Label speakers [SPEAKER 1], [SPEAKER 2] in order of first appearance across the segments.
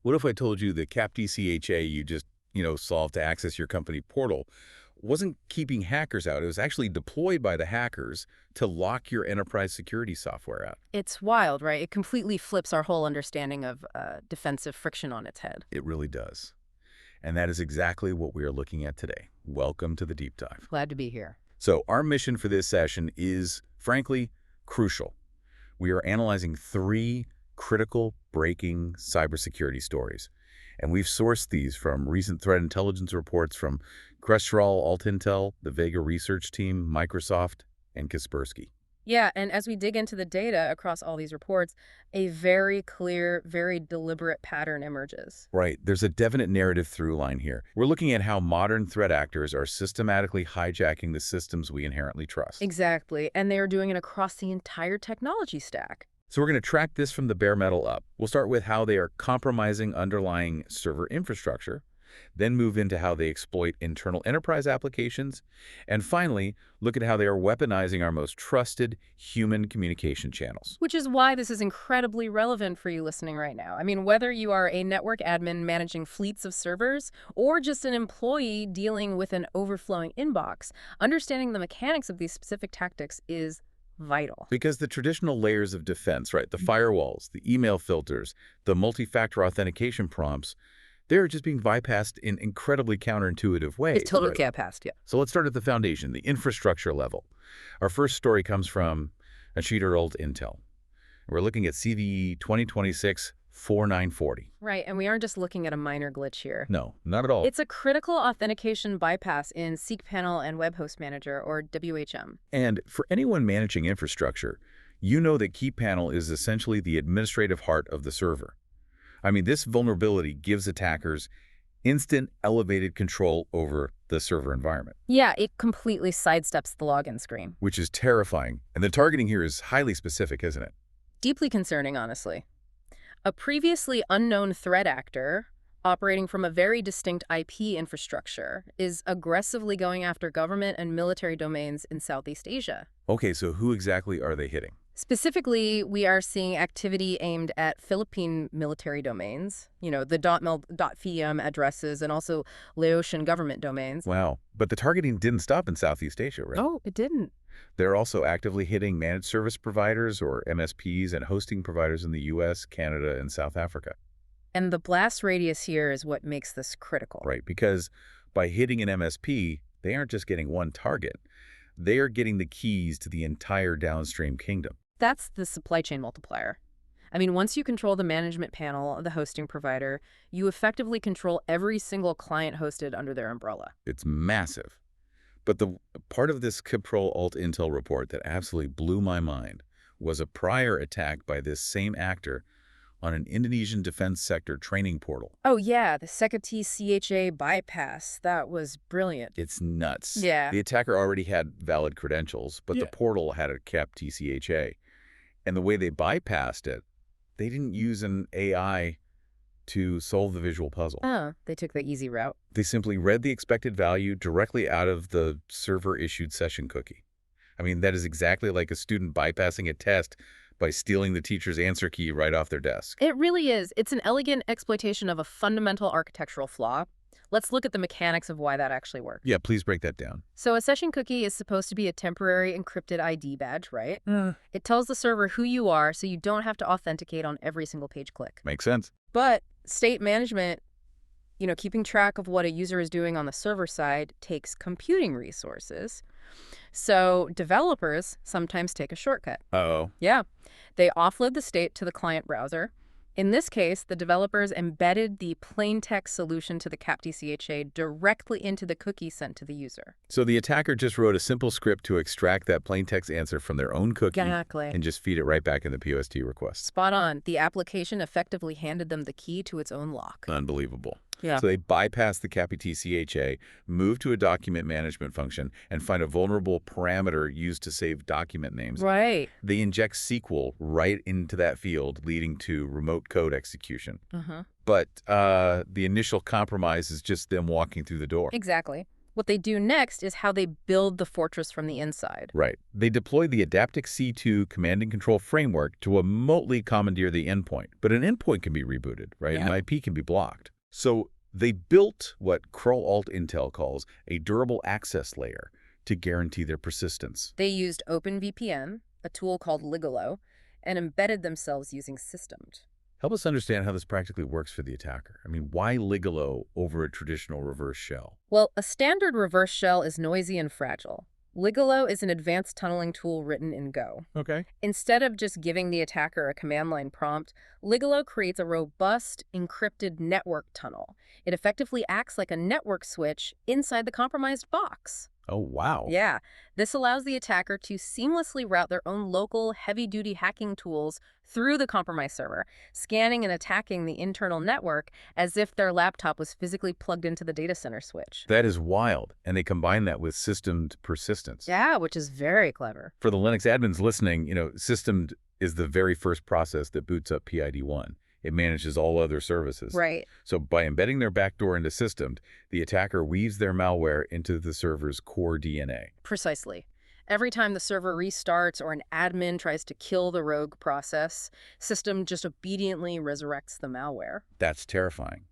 [SPEAKER 1] What if I told you the cPanel you just, solved to access your company portal wasn't keeping hackers out. It was actually deployed by the hackers to lock your enterprise security software out.
[SPEAKER 2] It's wild, right? It completely flips our whole understanding of defensive friction on its head.
[SPEAKER 1] It really does. And that is exactly what we are looking at today. Welcome to the deep dive.
[SPEAKER 2] Glad to be here.
[SPEAKER 1] So our mission for this session is, frankly, crucial. We are analyzing 3 critical breaking cybersecurity stories. And we've sourced these from recent threat intelligence reports from Crestral, Altintel, the Vega research team, Microsoft, and Kaspersky.
[SPEAKER 2] Yeah, and as we dig into the data across all these reports, a very clear, very deliberate pattern emerges.
[SPEAKER 1] Right. There's a definite narrative through line here. We're looking at how modern threat actors are systematically hijacking the systems we inherently trust.
[SPEAKER 2] Exactly, and they are doing it across the entire technology stack.
[SPEAKER 1] So we're going to track this from the bare metal up. We'll start with how they are compromising underlying server infrastructure, then move into how they exploit internal enterprise applications, and finally, look at how they are weaponizing our most trusted human communication channels.
[SPEAKER 2] Which is why this is incredibly relevant for you listening right now. I mean, whether you are a network admin managing fleets of servers or just an employee dealing with an overflowing inbox, understanding the mechanics of these specific tactics is vital.
[SPEAKER 1] Because the traditional layers of defense, right, the firewalls, the email filters, the multi-factor authentication prompts, they're just being bypassed in incredibly counterintuitive ways.
[SPEAKER 2] It's totally
[SPEAKER 1] right?
[SPEAKER 2] get past, yeah.
[SPEAKER 1] So let's start at the foundation, the infrastructure level. Our first story comes from a cheater-old Intel. We're looking at CVE 2026-4940.
[SPEAKER 2] Right, and we aren't just looking at a minor glitch here.
[SPEAKER 1] No, not at all.
[SPEAKER 2] It's a critical authentication bypass in cPanel and Web Host Manager, or WHM.
[SPEAKER 1] And for anyone managing infrastructure, you know that cPanel is essentially the administrative heart of the server. I mean, this vulnerability gives attackers instant elevated control over the server environment.
[SPEAKER 2] Yeah, it completely sidesteps the login screen.
[SPEAKER 1] Which is terrifying. And the targeting here is highly specific, isn't it?
[SPEAKER 2] Deeply concerning, honestly. A previously unknown threat actor, operating from a very distinct IP infrastructure, is aggressively going after government and military domains in Southeast Asia.
[SPEAKER 1] Okay, so who exactly are they hitting?
[SPEAKER 2] Specifically, we are seeing activity aimed at Philippine military domains, the .mil, .fem addresses, and also Laotian government domains.
[SPEAKER 1] Wow. But the targeting didn't stop in Southeast Asia, right?
[SPEAKER 2] Oh, it didn't.
[SPEAKER 1] They're also actively hitting managed service providers, or MSPs, and hosting providers in the US, Canada, and South Africa.
[SPEAKER 2] And the blast radius here is what makes this critical.
[SPEAKER 1] Right, because by hitting an MSP, they aren't just getting one target. They are getting the keys to the entire downstream kingdom.
[SPEAKER 2] That's the supply chain multiplier. I mean, once you control the management panel of the hosting provider, you effectively control every single client hosted under their umbrella.
[SPEAKER 1] It's massive. But the part of this cPanel Alt Intel report that absolutely blew my mind was a prior attack by this same actor on an Indonesian defense sector training portal.
[SPEAKER 2] Oh yeah, the Sekati CHA bypass. That was brilliant.
[SPEAKER 1] It's nuts.
[SPEAKER 2] Yeah.
[SPEAKER 1] The attacker already had valid credentials, but the portal had a capped TCHA. And the way they bypassed it, they didn't use an AI to solve the visual puzzle.
[SPEAKER 2] Oh, they took the easy route.
[SPEAKER 1] They simply read the expected value directly out of the server-issued session cookie. I mean, that is exactly like a student bypassing a test by stealing the teacher's answer key right off their desk.
[SPEAKER 2] It really is. It's an elegant exploitation of a fundamental architectural flaw. Let's look at the mechanics of why that actually works.
[SPEAKER 1] Yeah, please break that down.
[SPEAKER 2] So a session cookie is supposed to be a temporary encrypted ID badge, right? It tells the server who you are so you don't have to authenticate on every single page click.
[SPEAKER 1] Makes sense.
[SPEAKER 2] But state management, keeping track of what a user is doing on the server side takes computing resources. So developers sometimes take a shortcut.
[SPEAKER 1] Uh-oh.
[SPEAKER 2] Yeah. They offload the state to the client browser. In this case, the developers embedded the plain text solution to the cPanel directly into the cookie sent to the user.
[SPEAKER 1] So the attacker just wrote a simple script to extract that plain text answer from their own cookie
[SPEAKER 2] Exactly.
[SPEAKER 1] and just feed it right back in the POST request.
[SPEAKER 2] Spot on. The application effectively handed them the key to its own lock.
[SPEAKER 1] Unbelievable.
[SPEAKER 2] Yeah.
[SPEAKER 1] So they bypass the cPanel, move to a document management function, and find a vulnerable parameter used to save document names.
[SPEAKER 2] Right.
[SPEAKER 1] They inject SQL right into that field, leading to remote code execution. But the initial compromise is just them walking through the door.
[SPEAKER 2] Exactly. What they do next is how they build the fortress from the inside.
[SPEAKER 1] Right. They deploy the Adaptive C2 command and control framework to remotely commandeer the endpoint. But an endpoint can be rebooted, right?
[SPEAKER 2] Yeah.
[SPEAKER 1] An IP can be blocked. So they built what Kroll-Alt-Intel calls a durable access layer to guarantee their persistence.
[SPEAKER 2] They used OpenVPN, a tool called Ligolo, and embedded themselves using Systemed.
[SPEAKER 1] Help us understand how this practically works for the attacker. I mean, why Ligolo over a traditional reverse shell?
[SPEAKER 2] Well, a standard reverse shell is noisy and fragile. Ligolo is an advanced tunneling tool written in Go.
[SPEAKER 1] Okay.
[SPEAKER 2] Instead of just giving the attacker a command line prompt, Ligolo creates a robust, encrypted network tunnel. It effectively acts like a network switch inside the compromised box.
[SPEAKER 1] Oh, wow.
[SPEAKER 2] Yeah, this allows the attacker to seamlessly route their own local, heavy-duty hacking tools through the compromised server, scanning and attacking the internal network as if their laptop was physically plugged into the data center switch.
[SPEAKER 1] That is wild. And they combine that with systemed persistence.
[SPEAKER 2] Yeah, which is very clever.
[SPEAKER 1] For the Linux admins listening, systemed is the very first process that boots up PID1. It manages all other services.
[SPEAKER 2] Right.
[SPEAKER 1] So by embedding their backdoor into systemed, the attacker weaves their malware into the server's core DNA.
[SPEAKER 2] Precisely. Every time the server restarts or an admin tries to kill the rogue process, system just obediently resurrects the malware.
[SPEAKER 1] That's terrifying.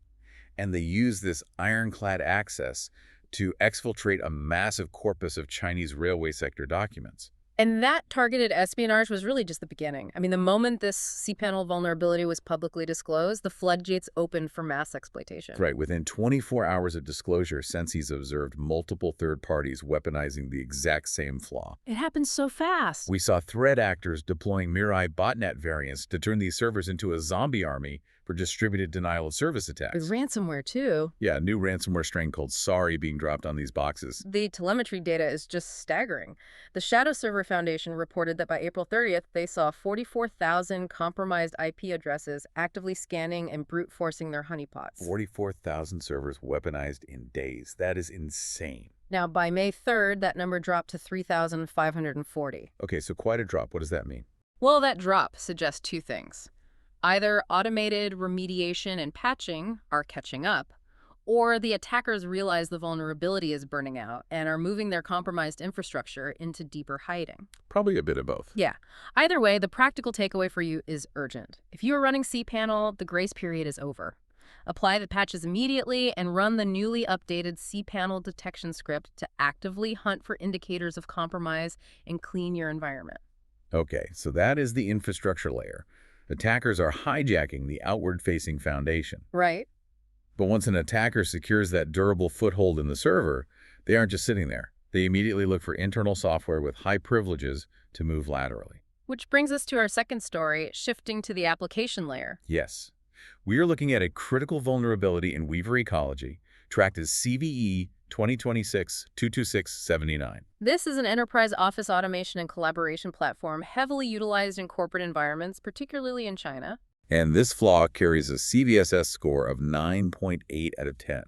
[SPEAKER 1] And they use this ironclad access to exfiltrate a massive corpus of Chinese railway sector documents.
[SPEAKER 2] And that targeted espionage was really just the beginning. I mean, the moment this cPanel vulnerability was publicly disclosed, the floodgates opened for mass exploitation.
[SPEAKER 1] Right. Within 24 hours of disclosure, Sensi's observed multiple third parties weaponizing the exact same flaw.
[SPEAKER 2] It happened so fast.
[SPEAKER 1] We saw threat actors deploying Mirai botnet variants to turn these servers into a zombie army for distributed denial of service attacks.
[SPEAKER 2] With ransomware, too.
[SPEAKER 1] Yeah, a new ransomware strain called Sorry being dropped on these boxes.
[SPEAKER 2] The telemetry data is just staggering. The Shadow Server Foundation reported that by April 30th, they saw 44,000 compromised IP addresses actively scanning and brute forcing their honeypots.
[SPEAKER 1] 44,000 servers weaponized in days. That is insane.
[SPEAKER 2] Now, by May 3rd, that number dropped to 3,540.
[SPEAKER 1] Okay, so quite a drop. What does that mean?
[SPEAKER 2] Well, that drop suggests two things. Either automated remediation and patching are catching up, or the attackers realize the vulnerability is burning out and are moving their compromised infrastructure into deeper hiding.
[SPEAKER 1] Probably a bit of both.
[SPEAKER 2] Yeah. Either way, the practical takeaway for you is urgent. If you are running cPanel, the grace period is over. Apply the patches immediately and run the newly updated cPanel detection script to actively hunt for indicators of compromise and clean your environment.
[SPEAKER 1] Okay, so that is the infrastructure layer. Attackers are hijacking the outward-facing foundation.
[SPEAKER 2] Right.
[SPEAKER 1] But once an attacker secures that durable foothold in the server, they aren't just sitting there. They immediately look for internal software with high privileges to move laterally.
[SPEAKER 2] Which brings us to our second story, shifting to the application layer.
[SPEAKER 1] Yes. We are looking at a critical vulnerability in Weaver Ecology, tracked as CVE 2026-22679.
[SPEAKER 2] This is an enterprise office automation and collaboration platform heavily utilized in corporate environments, particularly in China.
[SPEAKER 1] And this flaw carries a CVSS score of 9.8 out of 10.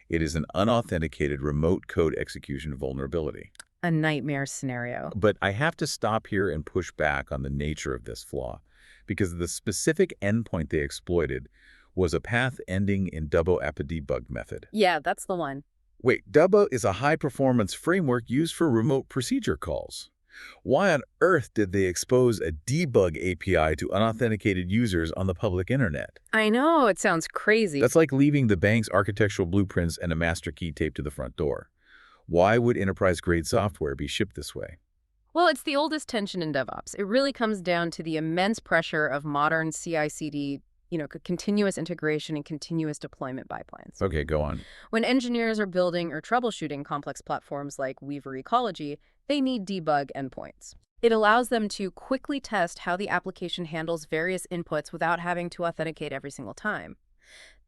[SPEAKER 1] It is an unauthenticated remote code execution vulnerability.
[SPEAKER 2] A nightmare scenario.
[SPEAKER 1] But I have to stop here and push back on the nature of this flaw, because the specific endpoint they exploited was a path ending in double app debug method.
[SPEAKER 2] Yeah, that's the one.
[SPEAKER 1] Wait, Dubbo is a high-performance framework used for remote procedure calls. Why on earth did they expose a debug API to unauthenticated users on the public internet?
[SPEAKER 2] I know, it sounds crazy.
[SPEAKER 1] That's like leaving the bank's architectural blueprints and a master key taped to the front door. Why would enterprise-grade software be shipped this way?
[SPEAKER 2] Well, it's the oldest tension in DevOps. It really comes down to the immense pressure of modern CI/CD, continuous integration and continuous deployment pipelines.
[SPEAKER 1] Okay, go on.
[SPEAKER 2] When engineers are building or troubleshooting complex platforms like Weaver Ecology, they need debug endpoints. It allows them to quickly test how the application handles various inputs without having to authenticate every single time.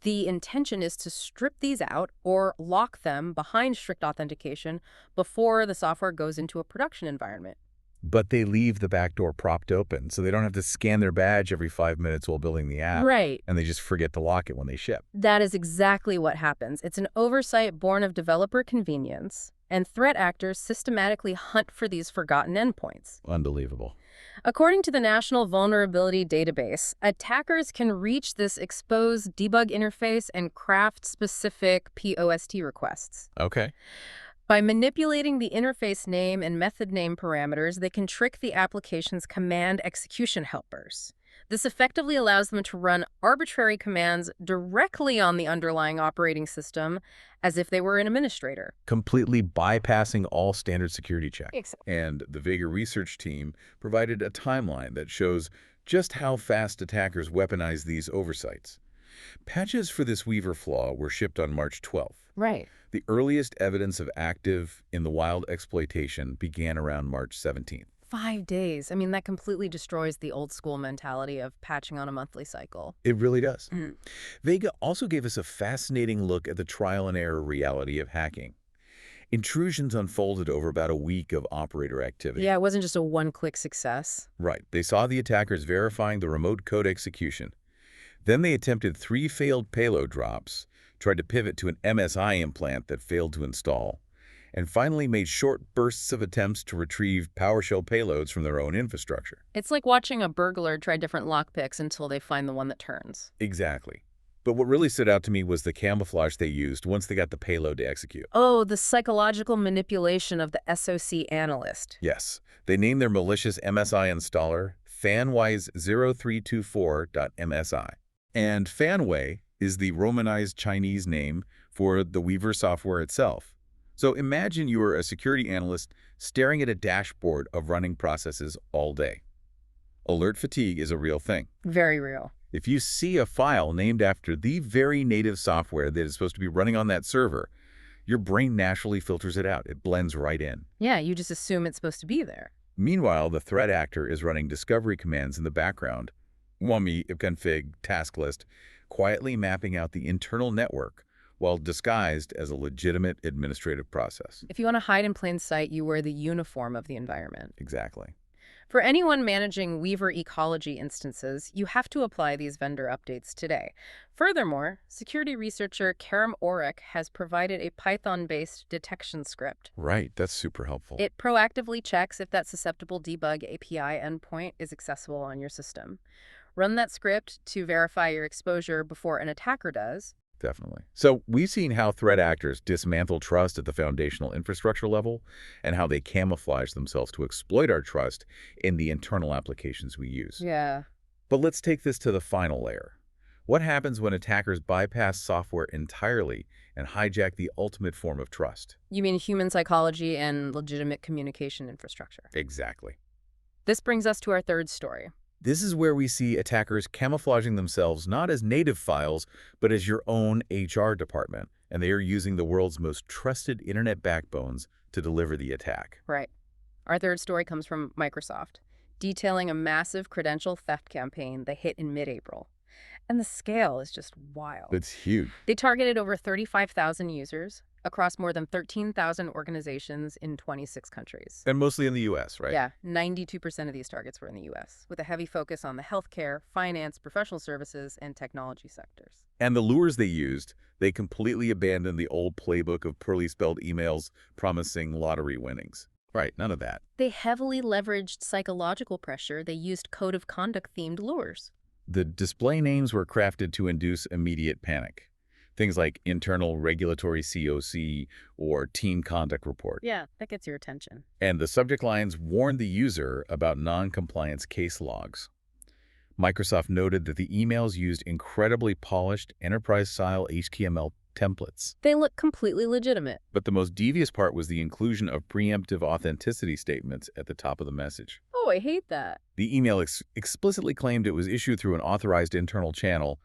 [SPEAKER 2] The intention is to strip these out or lock them behind strict authentication before the software goes into a production environment.
[SPEAKER 1] But they leave the backdoor propped open, so they don't have to scan their badge every 5 minutes while building the app.
[SPEAKER 2] Right.
[SPEAKER 1] And they just forget to lock it when they ship.
[SPEAKER 2] That is exactly what happens. It's an oversight born of developer convenience, and threat actors systematically hunt for these forgotten endpoints.
[SPEAKER 1] Unbelievable.
[SPEAKER 2] According to the National Vulnerability Database, attackers can reach this expose debug interface and craft specific POST requests.
[SPEAKER 1] Okay.
[SPEAKER 2] By manipulating the interface name and method name parameters, they can trick the application's command execution helpers. This effectively allows them to run arbitrary commands directly on the underlying operating system as if they were an administrator.
[SPEAKER 1] Completely bypassing all standard security checks.
[SPEAKER 2] Exactly.
[SPEAKER 1] And the Vega research team provided a timeline that shows just how fast attackers weaponize these oversights. Patches for this Weaver flaw were shipped on March 12th.
[SPEAKER 2] Right.
[SPEAKER 1] The earliest evidence of active in the wild exploitation began around March 17th.
[SPEAKER 2] 5 days. I mean, that completely destroys the old school mentality of patching on a monthly cycle.
[SPEAKER 1] It really does.
[SPEAKER 2] Mhm.
[SPEAKER 1] Vega also gave us a fascinating look at the trial and error reality of hacking. Intrusions unfolded over about a week of operator activity.
[SPEAKER 2] Yeah, it wasn't just a one-click success.
[SPEAKER 1] Right. They saw the attackers verifying the remote code execution. Then they attempted 3 failed payload drops, tried to pivot to an MSI implant that failed to install, and finally made short bursts of attempts to retrieve PowerShell payloads from their own infrastructure.
[SPEAKER 2] It's like watching a burglar try different lockpicks until they find the one that turns.
[SPEAKER 1] Exactly. But what really stood out to me was the camouflage they used once they got the payload to execute.
[SPEAKER 2] Oh, the psychological manipulation of the SOC analyst.
[SPEAKER 1] Yes, they named their malicious MSI installer fanwise0324.msi. And Fanway is the romanized Chinese name for the Weaver software itself. So imagine you are a security analyst staring at a dashboard of running processes all day. Alert fatigue is a real thing.
[SPEAKER 2] Very real.
[SPEAKER 1] If you see a file named after the very native software that is supposed to be running on that server, your brain naturally filters it out. It blends right in.
[SPEAKER 2] Yeah, you just assume it's supposed to be there.
[SPEAKER 1] Meanwhile, the threat actor is running discovery commands in the background. Wummy, ifconfig, task list, quietly mapping out the internal network while disguised as a legitimate administrative process.
[SPEAKER 2] If you want to hide in plain sight, you wear the uniform of the environment.
[SPEAKER 1] Exactly.
[SPEAKER 2] For anyone managing Weaver ecology instances, you have to apply these vendor updates today. Furthermore, security researcher Karim Orek has provided a Python-based detection script.
[SPEAKER 1] Right, that's super helpful.
[SPEAKER 2] It proactively checks if that susceptible debug API endpoint is accessible on your system. Run that script to verify your exposure before an attacker does.
[SPEAKER 1] Definitely. So we've seen how threat actors dismantle trust at the foundational infrastructure level and how they camouflage themselves to exploit our trust in the internal applications we use.
[SPEAKER 2] Yeah.
[SPEAKER 1] But let's take this to the final layer. What happens when attackers bypass software entirely and hijack the ultimate form of trust?
[SPEAKER 2] You mean human psychology and legitimate communication infrastructure.
[SPEAKER 1] Exactly.
[SPEAKER 2] This brings us to our third story.
[SPEAKER 1] This is where we see attackers camouflaging themselves not as native files, but as your own HR department, and they are using the world's most trusted internet backbones to deliver the attack.
[SPEAKER 2] Right. Our third story comes from Microsoft, detailing a massive credential theft campaign they hit in mid-April. And the scale is just wild.
[SPEAKER 1] It's huge.
[SPEAKER 2] They targeted over 35,000 users across more than 13,000 organizations in 26 countries.
[SPEAKER 1] And mostly in the U.S., right?
[SPEAKER 2] Yeah, 92% of these targets were in the U.S., with a heavy focus on the healthcare, finance, professional services, and technology sectors.
[SPEAKER 1] And the lures they used, they completely abandoned the old playbook of poorly spelled emails promising lottery winnings. Right, none of that.
[SPEAKER 2] They heavily leveraged psychological pressure. They used code of conduct-themed lures.
[SPEAKER 1] The display names were crafted to induce immediate panic. Things like internal regulatory COC or team conduct report.
[SPEAKER 2] Yeah, that gets your attention.
[SPEAKER 1] And the subject lines warned the user about non-compliance case logs. Microsoft noted that the emails used incredibly polished enterprise-style HTML templates.
[SPEAKER 2] They look completely legitimate.
[SPEAKER 1] But the most devious part was the inclusion of preemptive authenticity statements at the top of the message.
[SPEAKER 2] Oh, I hate that.
[SPEAKER 1] The email explicitly claimed it was issued through an authorized internal channel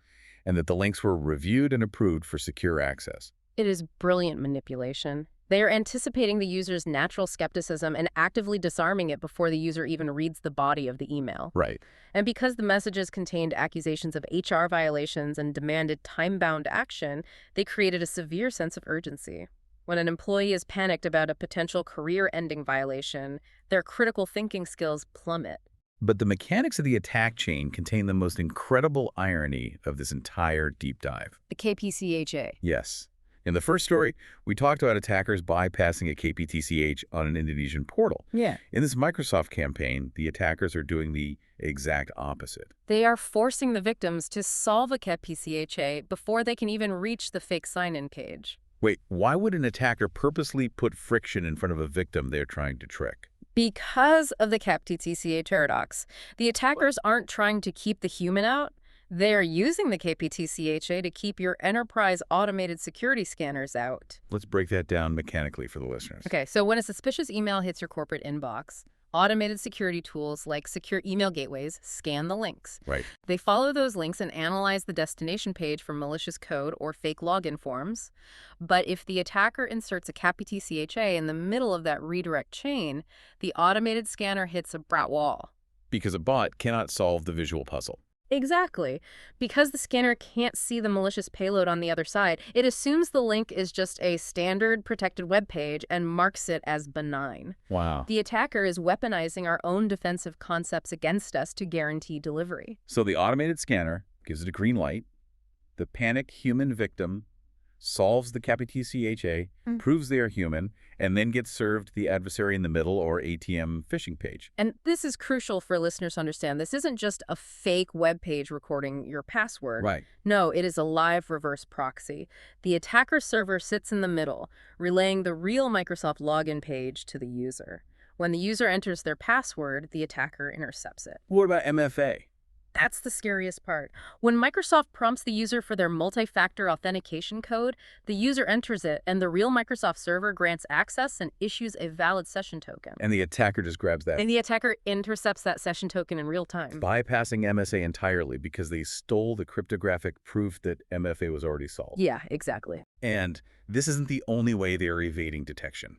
[SPEAKER 1] and that the links were reviewed and approved for secure access.
[SPEAKER 2] It is brilliant manipulation. They are anticipating the user's natural skepticism and actively disarming it before the user even reads the body of the email.
[SPEAKER 1] Right.
[SPEAKER 2] And because the messages contained accusations of HR violations and demanded time-bound action, they created a severe sense of urgency. When an employee is panicked about a potential career-ending violation, their critical thinking skills plummet.
[SPEAKER 1] But the mechanics of the attack chain contain the most incredible irony of this entire deep dive.
[SPEAKER 2] The KPCHA.
[SPEAKER 1] Yes. In the first story, we talked about attackers bypassing a KPTCH on an Indonesian portal.
[SPEAKER 2] Yeah.
[SPEAKER 1] In this Microsoft campaign, the attackers are doing the exact opposite.
[SPEAKER 2] They are forcing the victims to solve a KPCHA before they can even reach the fake sign-in page.
[SPEAKER 1] Wait, why would an attacker purposely put friction in front of a victim they're trying to trick?
[SPEAKER 2] Because of the KPTCA paradox, the attackers aren't trying to keep the human out. They're using the KPTCHA to keep your enterprise automated security scanners out.
[SPEAKER 1] Let's break that down mechanically for the listeners.
[SPEAKER 2] Okay, so when a suspicious email hits your corporate inbox, automated security tools like secure email gateways scan the links.
[SPEAKER 1] Right.
[SPEAKER 2] They follow those links and analyze the destination page for malicious code or fake login forms. But if the attacker inserts a KPTCHA in the middle of that redirect chain, the automated scanner hits a brick wall.
[SPEAKER 1] Because a bot cannot solve the visual puzzle.
[SPEAKER 2] Exactly. Because the scanner can't see the malicious payload on the other side, it assumes the link is just a standard protected web page and marks it as benign.
[SPEAKER 1] Wow.
[SPEAKER 2] The attacker is weaponizing our own defensive concepts against us to guarantee delivery.
[SPEAKER 1] So the automated scanner gives it a green light. The panicked human victim solves the KPTCHA, proves they are human, and then gets served the adversary in the middle or ATM phishing page.
[SPEAKER 2] And this is crucial for listeners to understand. This isn't just a fake web page recording your password.
[SPEAKER 1] Right.
[SPEAKER 2] No, it is a live reverse proxy. The attacker server sits in the middle, relaying the real Microsoft login page to the user. When the user enters their password, the attacker intercepts it.
[SPEAKER 1] What about MFA?
[SPEAKER 2] That's the scariest part. When Microsoft prompts the user for their multi-factor authentication code, the user enters it, and the real Microsoft server grants access and issues a valid session token.
[SPEAKER 1] And the attacker just grabs that,
[SPEAKER 2] And the attacker intercepts that session token in real time.
[SPEAKER 1] bypassing MSA entirely because they stole the cryptographic proof that MFA was already solved.
[SPEAKER 2] Yeah, exactly.
[SPEAKER 1] And this isn't the only way they are evading detection.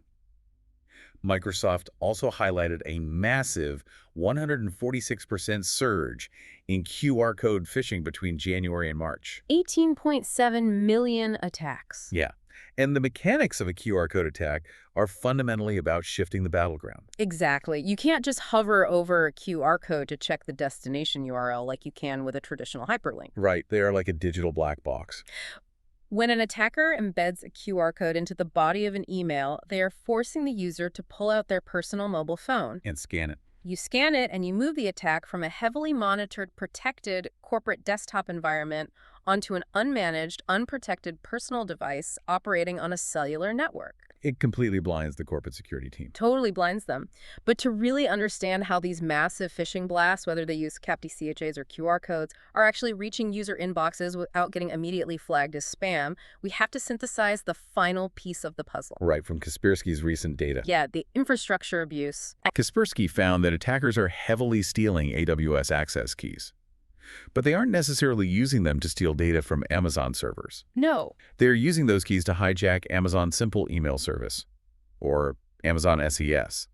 [SPEAKER 1] Microsoft also highlighted a massive 146% surge in QR code phishing between January and March.
[SPEAKER 2] 18.7 million attacks.
[SPEAKER 1] Yeah. And the mechanics of a QR code attack are fundamentally about shifting the battleground.
[SPEAKER 2] Exactly. You can't just hover over a QR code to check the destination URL like you can with a traditional hyperlink.
[SPEAKER 1] Right. They are like a digital black box.
[SPEAKER 2] When an attacker embeds a QR code into the body of an email, they are forcing the user to pull out their personal mobile phone.
[SPEAKER 1] And scan it.
[SPEAKER 2] You scan it and you move the attack from a heavily monitored, protected corporate desktop environment onto an unmanaged, unprotected personal device operating on a cellular network.
[SPEAKER 1] It completely blinds the corporate security team.
[SPEAKER 2] Totally blinds them. But to really understand how these massive phishing blasts, whether they use CAPTCHAs or QR codes, are actually reaching user inboxes without getting immediately flagged as spam, we have to synthesize the final piece of the puzzle.
[SPEAKER 1] Right, from Kaspersky's recent data.
[SPEAKER 2] Yeah, the infrastructure abuse.
[SPEAKER 1] Kaspersky found that attackers are heavily stealing AWS access keys. But they aren't necessarily using them to steal data from Amazon servers.
[SPEAKER 2] No.
[SPEAKER 1] They're using those keys to hijack Amazon Simple Email Service, or Amazon SES.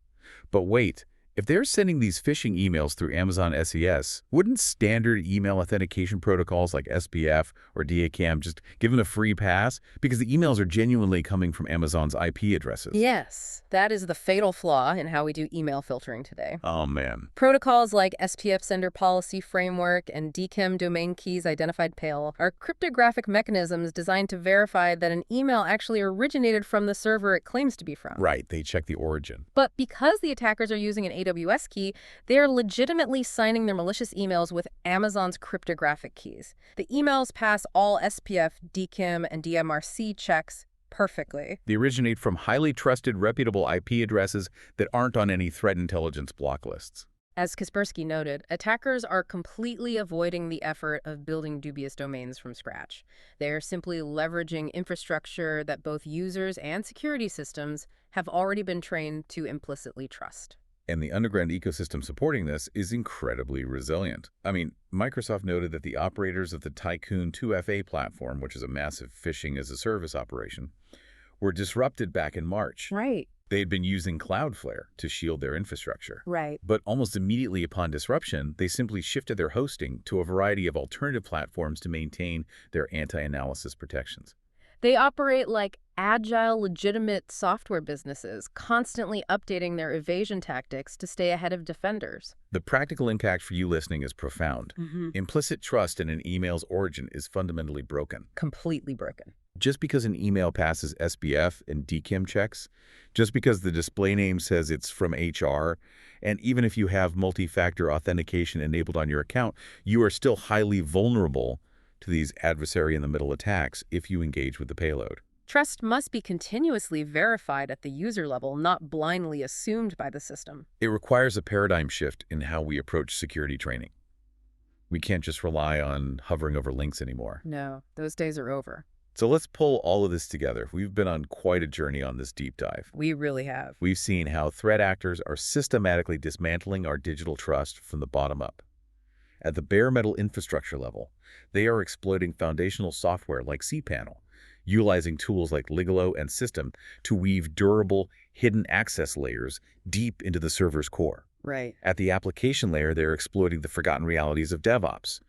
[SPEAKER 1] But wait, if they're sending these phishing emails through Amazon SES, wouldn't standard email authentication protocols like SPF or DACAM just give them a free pass? Because the emails are genuinely coming from Amazon's IP addresses.
[SPEAKER 2] Yes, that is the fatal flaw in how we do email filtering today.
[SPEAKER 1] Oh, man.
[SPEAKER 2] Protocols like SPF Sender Policy Framework and DKIM Domain Keys Identified Pale are cryptographic mechanisms designed to verify that an email actually originated from the server it claims to be from.
[SPEAKER 1] Right, they check the origin.
[SPEAKER 2] But because the attackers are using an AWS key, they are legitimately signing their malicious emails with Amazon's cryptographic keys. The emails pass all SPF, DKIM, and DMRC checks perfectly.
[SPEAKER 1] They originate from highly trusted, reputable IP addresses that aren't on any threat intelligence block lists.
[SPEAKER 2] As Kaspersky noted, attackers are completely avoiding the effort of building dubious domains from scratch. They are simply leveraging infrastructure that both users and security systems have already been trained to implicitly trust.
[SPEAKER 1] And the underground ecosystem supporting this is incredibly resilient. I mean, Microsoft noted that the operators of the Tycoon 2FA platform, which is a massive phishing-as-a-service operation, were disrupted back in March.
[SPEAKER 2] Right.
[SPEAKER 1] They had been using Cloudflare to shield their infrastructure.
[SPEAKER 2] Right.
[SPEAKER 1] But almost immediately upon disruption, they simply shifted their hosting to a variety of alternative platforms to maintain their anti-analysis protections.
[SPEAKER 2] They operate like agile, legitimate software businesses, constantly updating their evasion tactics to stay ahead of defenders.
[SPEAKER 1] The practical impact for you listening is profound.
[SPEAKER 2] Hmm.
[SPEAKER 1] Implicit trust in an email's origin is fundamentally broken.
[SPEAKER 2] Completely broken.
[SPEAKER 1] Just because an email passes SBF and DKIM checks, just because the display name says it's from HR, and even if you have multi-factor authentication enabled on your account, you are still highly vulnerable to these adversary-in-the-middle attacks if you engage with the payload.
[SPEAKER 2] Trust must be continuously verified at the user level, not blindly assumed by the system.
[SPEAKER 1] It requires a paradigm shift in how we approach security training. We can't just rely on hovering over links anymore.
[SPEAKER 2] No, those days are over.
[SPEAKER 1] So let's pull all of this together. We've been on quite a journey on this deep dive.
[SPEAKER 2] We really have.
[SPEAKER 1] We've seen how threat actors are systematically dismantling our digital trust from the bottom up. At the bare metal infrastructure level, they are exploiting foundational software like cPanel, utilizing tools like Ligalo and System to weave durable, hidden access layers deep into the server's core.
[SPEAKER 2] Right.
[SPEAKER 1] At the application layer, they're exploiting the forgotten realities of DevOps,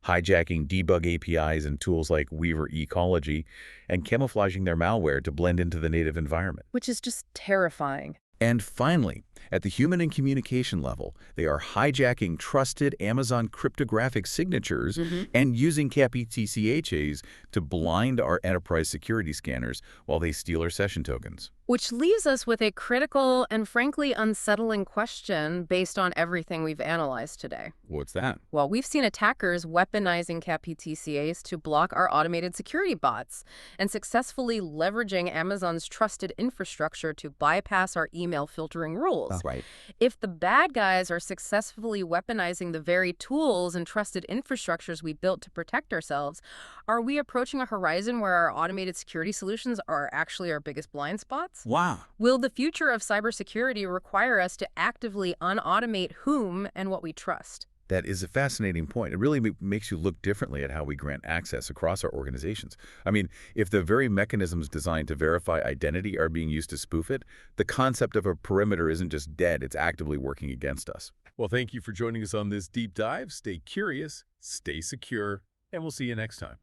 [SPEAKER 1] hijacking debug APIs and tools like Weaver Ecology, and camouflaging their malware to blend into the native environment.
[SPEAKER 2] Which is just terrifying.
[SPEAKER 1] And finally, at the human and communication level, they are hijacking trusted Amazon cryptographic signatures and using CAPI-TCHAs to blind our enterprise security scanners while they steal our session tokens.
[SPEAKER 2] Which leaves us with a critical and frankly unsettling question based on everything we've analyzed today.
[SPEAKER 1] What's that?
[SPEAKER 2] Well, we've seen attackers weaponizing CAPI-TCAs to block our automated security bots and successfully leveraging Amazon's trusted infrastructure to bypass our email filtering rules.
[SPEAKER 1] Right.
[SPEAKER 2] If the bad guys are successfully weaponizing the very tools and trusted infrastructures we built to protect ourselves, are we approaching a horizon where our automated security solutions are actually our biggest blind spots?
[SPEAKER 1] Wow.
[SPEAKER 2] Will the future of cybersecurity require us to actively unautomate whom and what we trust?
[SPEAKER 1] That is a fascinating point. It really makes you look differently at how we grant access across our organizations. I mean, if the very mechanisms designed to verify identity are being used to spoof it, the concept of a perimeter isn't just dead, it's actively working against us. Well, thank you for joining us on this deep dive. Stay curious, stay secure, and we'll see you next time.